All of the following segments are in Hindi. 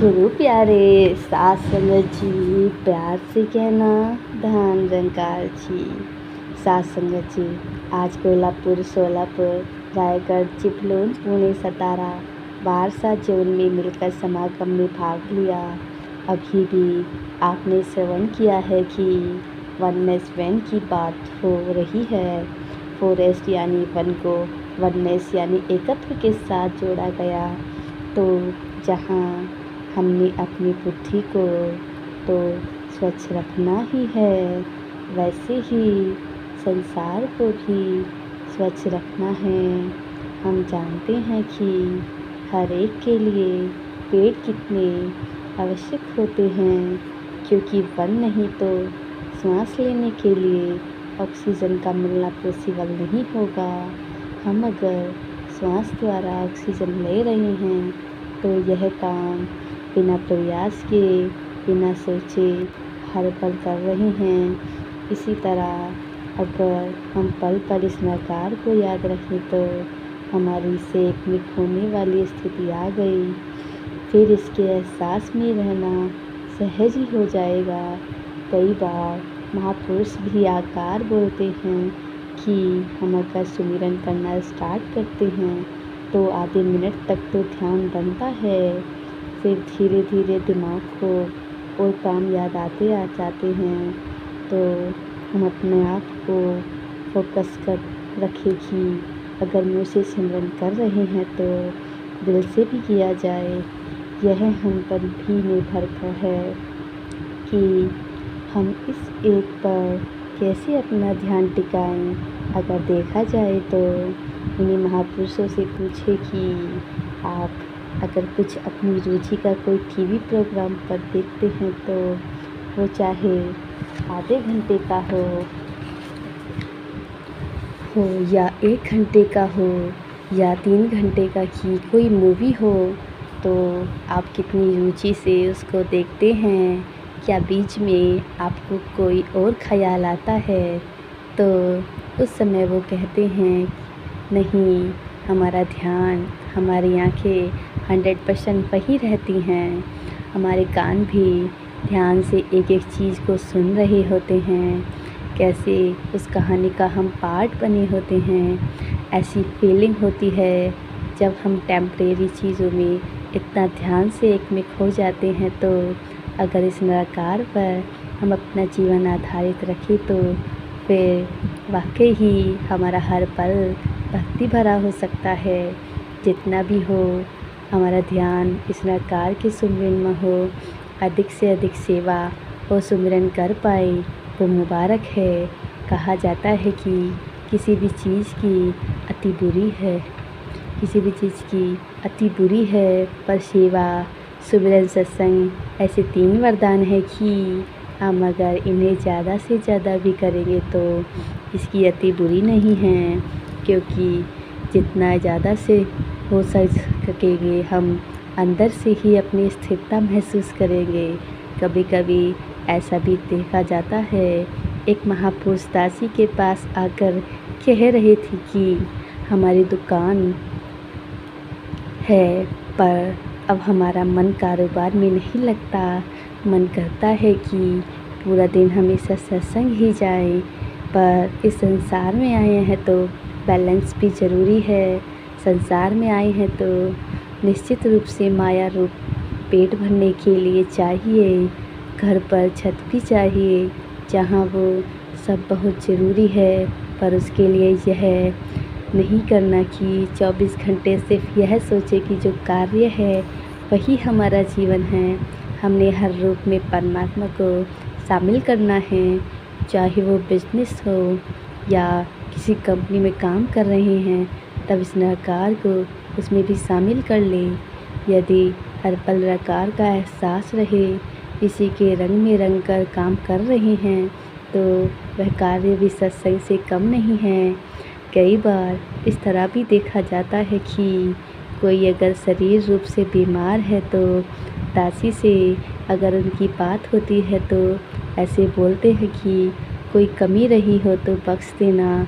गुरु प्यारे सास संगत जी, प्यार से कहना धन रंकार जी। सास संगत जी, आज कोल्हापुर, सोलापुर, रायगढ़, चिपळूण, पुणे, सतारा, बारसा जोन में मिलकर समागम में भाग लिया। अभी भी आपने श्रवण किया है कि वननेस वैन की बात हो रही है। फॉरेस्ट यानी वन को वननेस यानी एकत्व के साथ जोड़ा गया। तो जहाँ हमने अपनी बुद्धि को तो स्वच्छ रखना ही है, वैसे ही संसार को भी स्वच्छ रखना है। हम जानते हैं कि हर एक के लिए पेड़ कितने आवश्यक होते हैं, क्योंकि वन नहीं तो सांस लेने के लिए ऑक्सीजन का मिलना पॉसिबल नहीं होगा। हम अगर श्वास द्वारा ऑक्सीजन ले रहे हैं तो यह काम बिना प्रयास के, बिना सोचे हर पल कर रहे हैं। इसी तरह अगर हम पल पल इस नकार को याद रखें तो हमारी से एक मिट होने वाली स्थिति आ गई, फिर इसके एहसास में रहना सहज ही हो जाएगा। कई बार महापुरुष भी आकार बोलते हैं कि हम अगर सुमिरन करना स्टार्ट करते हैं तो आधे मिनट तक तो ध्यान बनता है, फिर धीरे धीरे दिमाग को और काम याद आते आ जाते हैं। तो हम अपने आप को फोकस कर रखें कि अगर मुँह से सिमरन कर रहे हैं तो दिल से भी किया जाए। यह हम पर भी निर्भर है कि हम इस एक पर कैसे अपना ध्यान टिकाएं। अगर देखा जाए तो इन्हीं महापुरुषों से पूछे कि आप अगर कुछ अपनी रुचि का कोई टीवी प्रोग्राम पर देखते हैं तो वो चाहे आधे घंटे का हो या 1 घंटे का हो या 3 घंटे का की कोई मूवी हो, तो आप कितनी रुचि से उसको देखते हैं। क्या बीच में आपको कोई और ख्याल आता है तो उस समय वो कहते हैं नहीं, हमारा ध्यान, हमारी आँखें 100% वही रहती हैं, हमारे कान भी ध्यान से एक एक चीज़ को सुन रहे होते हैं, कैसे उस कहानी का हम पार्ट बने होते हैं। ऐसी फीलिंग होती है जब हम टेम्परेरी चीज़ों में इतना ध्यान से एक में खो जाते हैं। तो अगर इस निराकार पर हम अपना जीवन आधारित रखें तो फिर वाकई ही हमारा हर पल भक्ति भरा हो सकता है। जितना भी हो हमारा ध्यान इस निराकार के सुमिरन में हो, अधिक से अधिक सेवा और सुमिरन कर पाए वो मुबारक है। कहा जाता है कि किसी भी चीज़ की अति बुरी है, पर सेवा, सुमिरन, सत्संग ऐसे 3 वरदान है कि हम अगर इन्हें ज़्यादा से ज़्यादा भी करेंगे तो इसकी अति बुरी नहीं है, क्योंकि जितना ज़्यादा से हो सकेंगे हम अंदर से ही अपनी स्थिरता महसूस करेंगे। कभी कभी ऐसा भी देखा जाता है, एक महापुरुष दासी के पास आकर कह रही थी कि हमारी दुकान है पर अब हमारा मन कारोबार में नहीं लगता, मन करता है कि पूरा दिन हमेशा सत्संग ही जाए, पर इस संसार में आए हैं तो बैलेंस भी ज़रूरी है। संसार में आए हैं तो निश्चित रूप से माया रूप पेट भरने के लिए चाहिए, घर पर छत भी चाहिए, जहाँ वो सब बहुत ज़रूरी है। पर उसके लिए यह नहीं करना कि 24 घंटे सिर्फ यह सोचे कि जो कार्य है वही हमारा जीवन है। हमने हर रूप में परमात्मा को शामिल करना है, चाहे वो बिजनेस हो या किसी कंपनी में काम कर रहे हैं, तब इस निराकार को उसमें भी शामिल कर ले। यदि हर पल निराकार का एहसास रहे, इसी के रंग में रंग कर काम कर रहे हैं, तो वह कार्य भी सत्संग से कम नहीं है। कई बार इस तरह भी देखा जाता है कि कोई अगर शरीर रूप से बीमार है तो दासी से अगर उनकी बात होती है तो ऐसे बोलते हैं कि कोई कमी रही हो तो बख्श देना।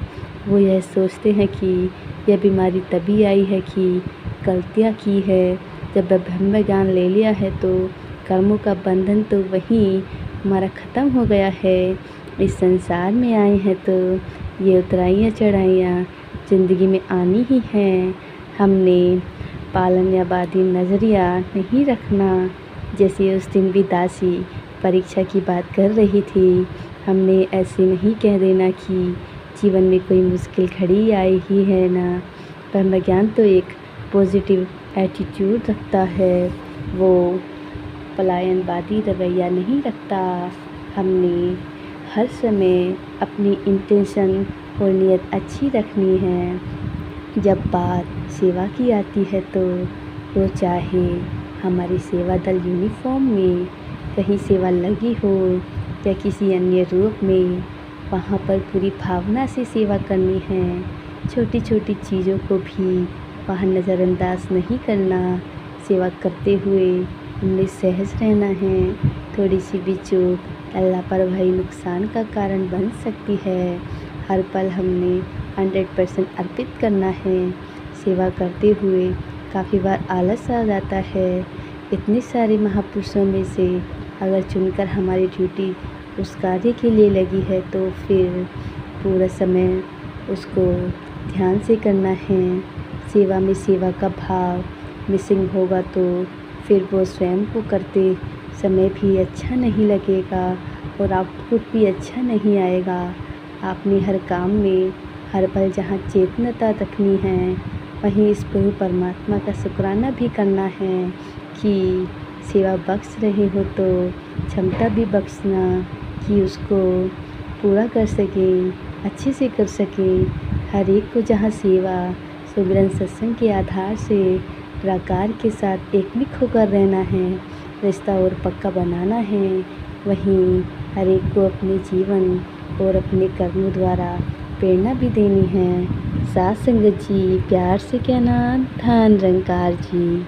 वो यह सोचते हैं कि यह बीमारी तभी आई है कि गलतियाँ की है, जब ब्रह्म ज्ञान ले लिया है तो कर्मों का बंधन तो वहीं हमारा ख़त्म हो गया है। इस संसार में आए हैं तो ये उतराइयाँ चढ़ाइयाँ ज़िंदगी में आनी ही हैं। हमने पालन्यवादी नज़रिया नहीं रखना। जैसे उस दिन भी दासी परीक्षा की बात कर रही थी, हमने ऐसे नहीं कह देना कि जीवन में कोई मुश्किल घड़ी आई ही है ना। ब्रह्म ज्ञान तो एक पॉजिटिव एटीट्यूड रखता है, वो पलायनवादी रवैया नहीं रखता। हमने हर समय अपनी इंटेंशन और नीयत अच्छी रखनी है। जब बात सेवा की आती है तो वो चाहे हमारी सेवा दल यूनिफॉर्म में कहीं सेवा लगी हो या किसी अन्य रूप में, वहाँ पर पूरी भावना से सेवा करनी है। छोटी छोटी चीज़ों को भी वहाँ नज़रअंदाज नहीं करना। सेवा करते हुए हमने सहज रहना है। थोड़ी सी भी चूक या लापरवाही नुकसान का कारण बन सकती है। हर पल हमने 100% अर्पित करना है। सेवा करते हुए काफ़ी बार आलस आ जाता है। इतने सारे महापुरुषों में से अगर चुनकर हमारी ड्यूटी उस कार्य के लिए लगी है तो फिर पूरा समय उसको ध्यान से करना है। सेवा में सेवा का भाव मिसिंग होगा तो फिर वो स्वयं को करते समय भी अच्छा नहीं लगेगा और आउटपुट भी अच्छा नहीं आएगा। आपने हर काम में हर पल जहाँ चेतनता रखनी है वहीं इस प्रभु परमात्मा का शुक्राना भी करना है कि सेवा बख्श रहे हो तो क्षमता भी बख्शना कि उसको पूरा कर सके, अच्छे से कर सके। हर एक को जहाँ सेवा सुमिरन सत्संग के आधार से प्रकार के साथ एकमिक होकर रहना है, रिश्ता और पक्का बनाना है, वहीं हर एक को अपने जीवन और अपने कर्मों द्वारा प्रेरणा भी देनी है। साथ संगत जी, प्यार से कहना, धन निरंकार जी।